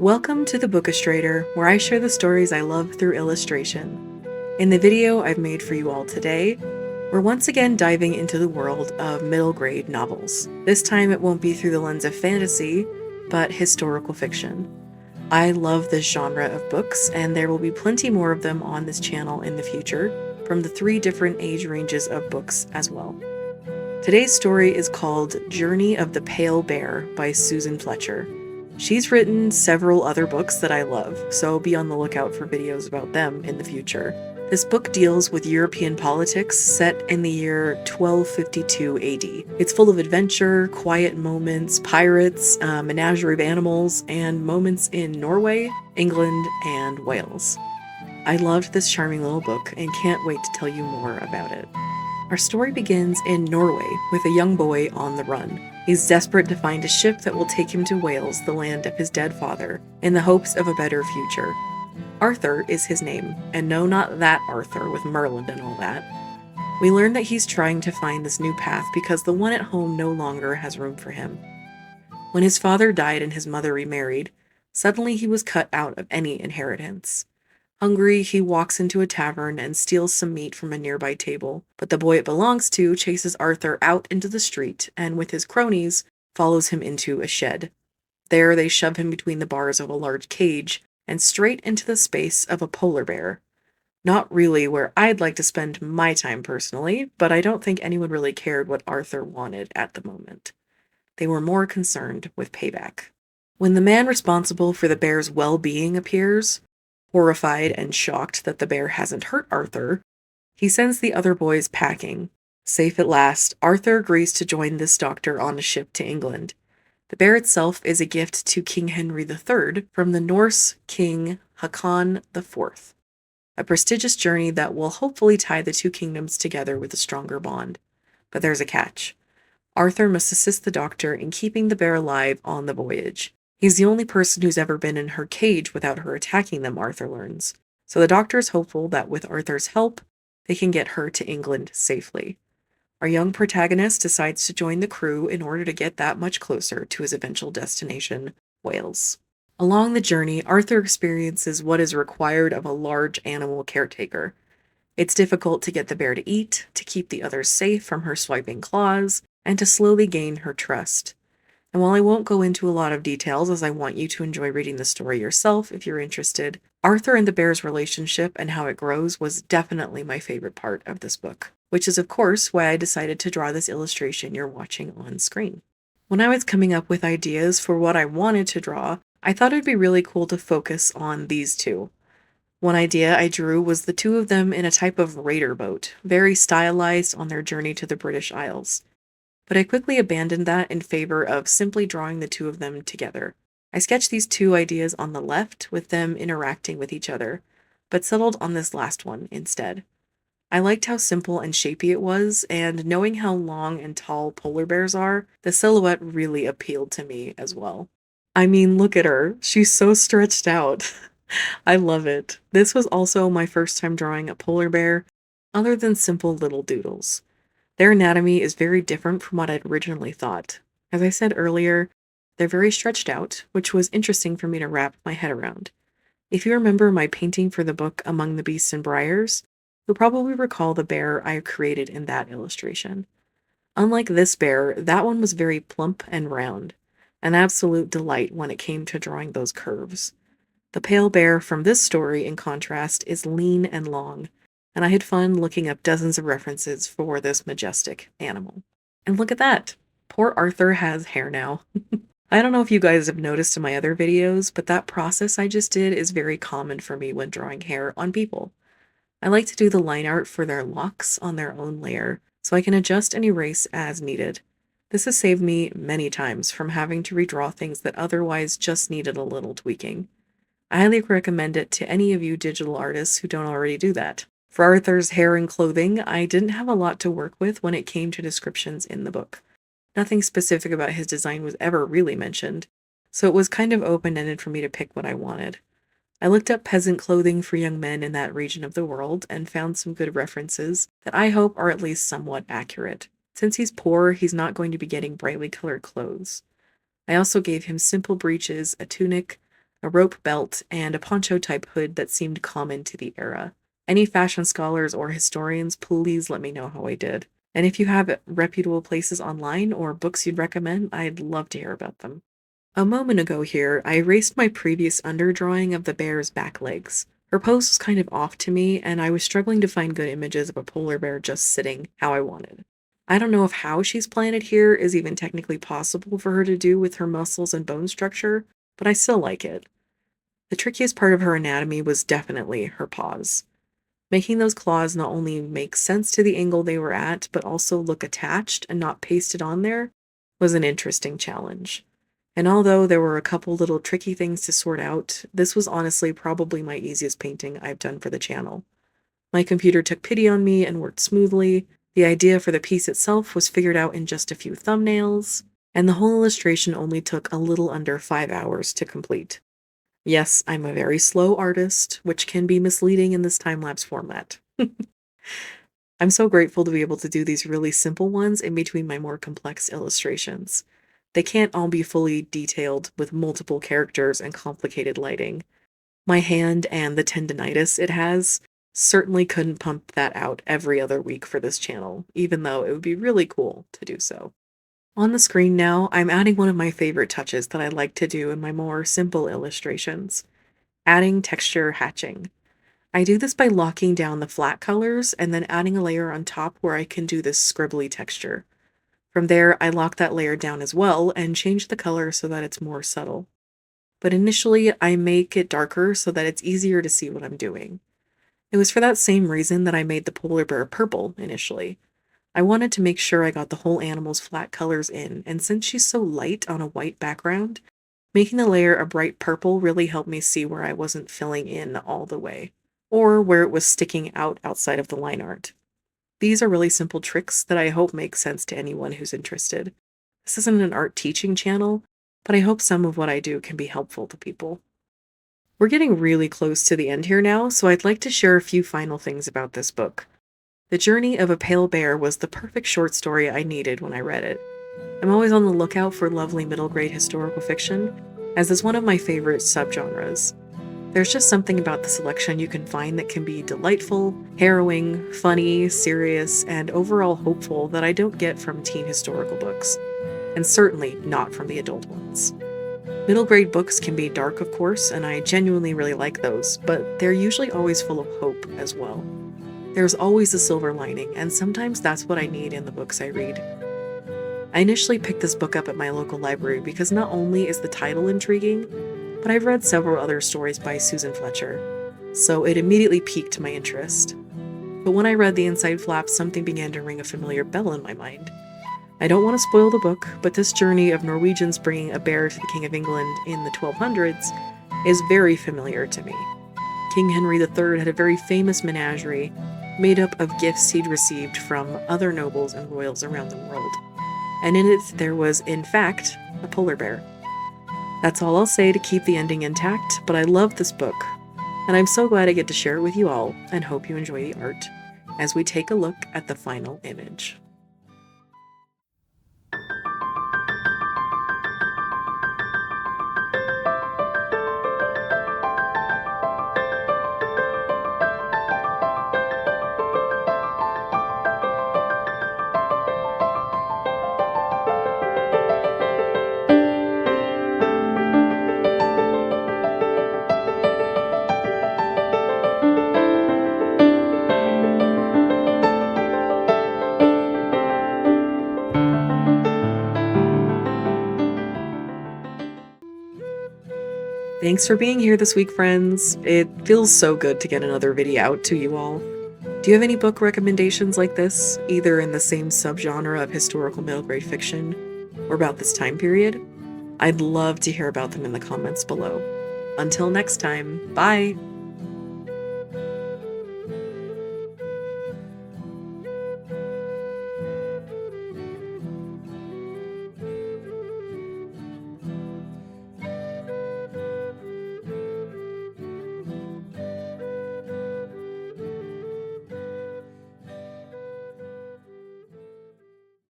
Welcome to the Bookistrator, where I share the stories I love through illustration. In the video I've made for you all today, we're once again diving into the world of middle grade novels. This time it won't be through the lens of fantasy, but historical fiction. I love this genre of books, and there will be plenty more of them on this channel in the future, from the 3 different age ranges of books as well. Today's story is called Journey of the Pale Bear by Susan Fletcher. She's written several other books that I love, so be on the lookout for videos about them in the future. This book deals with European politics set in the year 1252 AD. It's full of adventure, quiet moments, pirates, menagerie of animals, and moments in Norway, England, and Wales. I loved this charming little book and can't wait to tell you more about it. Our story begins in Norway with a young boy on the run. He's desperate to find a ship that will take him to Wales, the land of his dead father, in the hopes of a better future. Arthur is his name, and no, not that Arthur with Merlin and all that. We learn that he's trying to find this new path because the one at home no longer has room for him. When his father died and his mother remarried, suddenly he was cut out of any inheritance. Hungry, he walks into a tavern and steals some meat from a nearby table, but the boy it belongs to chases Arthur out into the street and, with his cronies, follows him into a shed. There they shove him between the bars of a large cage and straight into the space of a polar bear. Not really where I'd like to spend my time personally, but I don't think anyone really cared what Arthur wanted at the moment. They were more concerned with payback. When the man responsible for the bear's well-being appears, horrified and shocked that the bear hasn't hurt Arthur, he sends the other boys packing. Safe at last, Arthur agrees to join this doctor on a ship to England. The bear itself is a gift to King Henry III from the Norse king Håkon IV, a prestigious journey that will hopefully tie the two kingdoms together with a stronger bond. But there's a catch. Arthur must assist the doctor in keeping the bear alive on the voyage. He's the only person who's ever been in her cage without her attacking them, Arthur learns. So the doctor is hopeful that with Arthur's help, they can get her to England safely. Our young protagonist decides to join the crew in order to get that much closer to his eventual destination, Wales. Along the journey, Arthur experiences what is required of a large animal caretaker. It's difficult to get the bear to eat, to keep the others safe from her swiping claws, and to slowly gain her trust. And while I won't go into a lot of details as I want you to enjoy reading the story yourself if you're interested, Arthur and the bear's relationship and how it grows was definitely my favorite part of this book, which is of course why I decided to draw this illustration you're watching on screen. When I was coming up with ideas for what I wanted to draw, I thought it'd be really cool to focus on these two. One idea I drew was the two of them in a type of raider boat, very stylized on their journey to the British Isles. But I quickly abandoned that in favor of simply drawing the two of them together. I sketched these two ideas on the left with them interacting with each other, but settled on this last one instead. I liked how simple and shapy it was, and knowing how long and tall polar bears are, the silhouette really appealed to me as well. I mean, look at her. She's so stretched out. I love it. This was also my first time drawing a polar bear, other than simple little doodles. Their anatomy is very different from what I'd originally thought. As I said earlier, they're very stretched out, which was interesting for me to wrap my head around. If you remember my painting for the book Among the Beasts and Briars, you'll probably recall the bear I created in that illustration. Unlike this bear, that one was very plump and round, an absolute delight when it came to drawing those curves. The pale bear from this story, in contrast, is lean and long, and I had fun looking up dozens of references for this majestic animal. And look at that! Poor Arthur has hair now. I don't know if you guys have noticed in my other videos, but that process I just did is very common for me when drawing hair on people. I like to do the line art for their locks on their own layer, so I can adjust and erase as needed. This has saved me many times from having to redraw things that otherwise just needed a little tweaking. I highly recommend it to any of you digital artists who don't already do that. For Arthur's hair and clothing, I didn't have a lot to work with when it came to descriptions in the book. Nothing specific about his design was ever really mentioned, so it was kind of open-ended for me to pick what I wanted. I looked up peasant clothing for young men in that region of the world and found some good references that I hope are at least somewhat accurate. Since he's poor, he's not going to be getting brightly colored clothes. I also gave him simple breeches, a tunic, a rope belt, and a poncho-type hood that seemed common to the era. Any fashion scholars or historians, please let me know how I did. And if you have reputable places online or books you'd recommend, I'd love to hear about them. A moment ago here, I erased my previous underdrawing of the bear's back legs. Her pose was kind of off to me, and I was struggling to find good images of a polar bear just sitting how I wanted. I don't know if how she's planted here is even technically possible for her to do with her muscles and bone structure, but I still like it. The trickiest part of her anatomy was definitely her paws. Making those claws not only make sense to the angle they were at, but also look attached and not pasted on there was an interesting challenge. And although there were a couple little tricky things to sort out, this was honestly probably my easiest painting I've done for the channel. My computer took pity on me and worked smoothly. The idea for the piece itself was figured out in just a few thumbnails, and the whole illustration only took a little under 5 hours to complete. Yes, I'm a very slow artist, which can be misleading in this time-lapse format. I'm so grateful to be able to do these really simple ones in between my more complex illustrations. They can't all be fully detailed with multiple characters and complicated lighting. My hand and the tendinitis it has certainly couldn't pump that out every other week for this channel, even though it would be really cool to do so. On the screen now, I'm adding one of my favorite touches that I like to do in my more simple illustrations, adding texture hatching. I do this by locking down the flat colors and then adding a layer on top where I can do this scribbly texture. From there, I lock that layer down as well and change the color so that it's more subtle. But initially, I make it darker so that it's easier to see what I'm doing. It was for that same reason that I made the polar bear purple initially. I wanted to make sure I got the whole animal's flat colors in, and since she's so light on a white background, making the layer a bright purple really helped me see where I wasn't filling in all the way, or where it was sticking out outside of the line art. These are really simple tricks that I hope make sense to anyone who's interested. This isn't an art teaching channel, but I hope some of what I do can be helpful to people. We're getting really close to the end here now, so I'd like to share a few final things about this book. The Journey of a Pale Bear was the perfect short story I needed when I read it. I'm always on the lookout for lovely middle-grade historical fiction, as is one of my favorite subgenres. There's just something about the selection you can find that can be delightful, harrowing, funny, serious, and overall hopeful that I don't get from teen historical books, and certainly not from the adult ones. Middle-grade books can be dark, of course, and I genuinely really like those, but they're usually always full of hope as well. There's always a silver lining, and sometimes that's what I need in the books I read. I initially picked this book up at my local library because not only is the title intriguing, but I've read several other stories by Susan Fletcher, so it immediately piqued my interest. But when I read the inside flap, something began to ring a familiar bell in my mind. I don't want to spoil the book, but this journey of Norwegians bringing a bear to the King of England in the 1200s is very familiar to me. King Henry III had a very famous menagerie made up of gifts he'd received from other nobles and royals around the world. And in it, there was, in fact, a polar bear. That's all I'll say to keep the ending intact, but I love this book, and I'm so glad I get to share it with you all, and hope you enjoy the art as we take a look at the final image. Thanks for being here this week, friends. It feels so good to get another video out to you all. Do you have any book recommendations like this, either in the same subgenre of historical middle grade fiction or about this time period? I'd love to hear about them in the comments below. Until next time, bye!